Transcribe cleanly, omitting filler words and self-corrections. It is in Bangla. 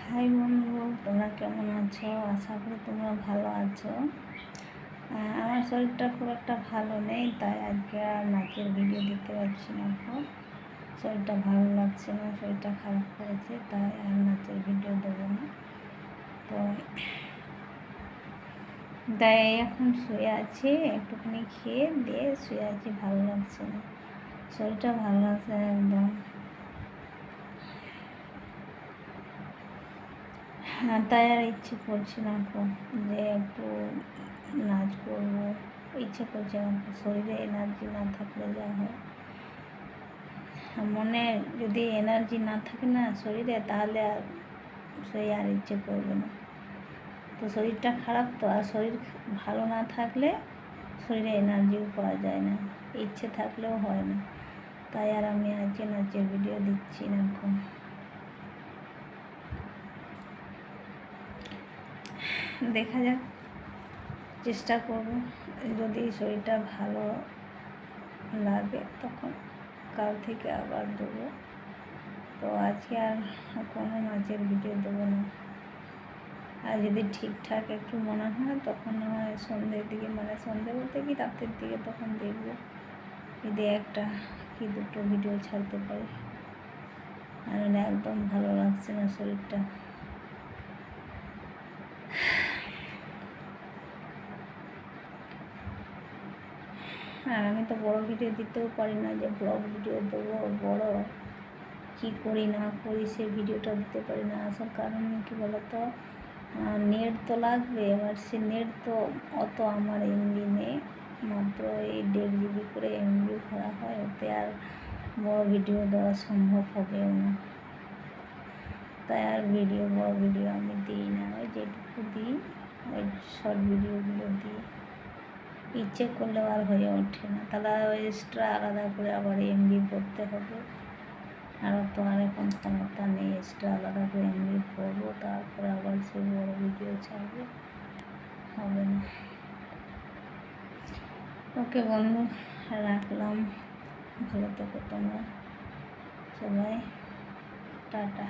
হাই বন্ধু, তোমরা কেমন আছো? আশা করি তোমরা ভালো আছো। আমার শরীরটা খুব একটা ভালো নেই, তাই আজকে আর নাচের ভিডিও দিতে পারছি না। শরীরটা ভালো লাগছে না, শরীরটা খারাপ করেছে, তাই আর নাচের ভিডিও দেবো না। তো তাই এখন শুয়ে আছি, একটুখানি খেয়ে দিয়ে শুয়ে আছি। ভালো লাগছে না, শরীরটা ভালো লাগছে না একদম। তাই আর ইচ্ছে করছে না যে একটু নাচ করবো, ইচ্ছে করছে না। শরীরে এনার্জি না থাকলে যা হয়, মনে যদি এনার্জি না থাকে না শরীরে, তাহলে আর সেই আর ইচ্ছে করবে না। তো শরীরটা খারাপ, তো আর শরীর ভালো না থাকলে শরীরে এনার্জিও পাওয়া যায় না, ইচ্ছে থাকলেও হয় না। তাই আর আমি আজকে নাচের ভিডিও দিচ্ছি না এখন। দেখা যাক, চেষ্টা করব, যদি শরীরটা ভালো লাগে তখন কাল থেকে আবার দেবো। তো আজকে আর কোনো নাচের ভিডিও দেবো না। আর যদি ঠিকঠাক একটু মনে হয় তখন হয় সন্ধ্যের দিকে, মানে সন্ধ্যে বলতে কি রাতের দিকে, তখন দেখবো যদি একটা কি দুটো ভিডিও ছাড়তে পারি। আর একদম ভালো লাগছে না শরীরটা। আর আমি তো বড় ভিডিও দিতেও পারি না, যে ব্লগ ভিডিও দেবো বড়, কী করি না করি সে ভিডিওটা দিতে পারি না। আসল কারণ কী বলতো, নেট তো লাগবে। এবার সে নেট তো অত আমার এমবি নেই, মাত্র এই 1.5 GB করে এমবি ভরা হয়, ওতে আর বড় ভিডিও দেওয়া সম্ভব হবেও না। তাই আর বড় ভিডিও আমি দিই না। ওই যেটুকু দিই ওই শর্ট ভিডিওগুলো দিই, ইচ্ছে করলেও আর হয়ে ওঠে না। তাহলে এক্সট্রা আলাদা করে আবার এমবি করতে হবে, আর তো আর এখন ক্ষমতা নেই এক্সট্রা আলাদা করে এমবি করবো, তারপরে আবার সে বড় ভিডিও ছাড়বো, হবে না। ওকে বন্ধু, রাখলাম। ভালো থেকো তোমরা সবাই, টাটা।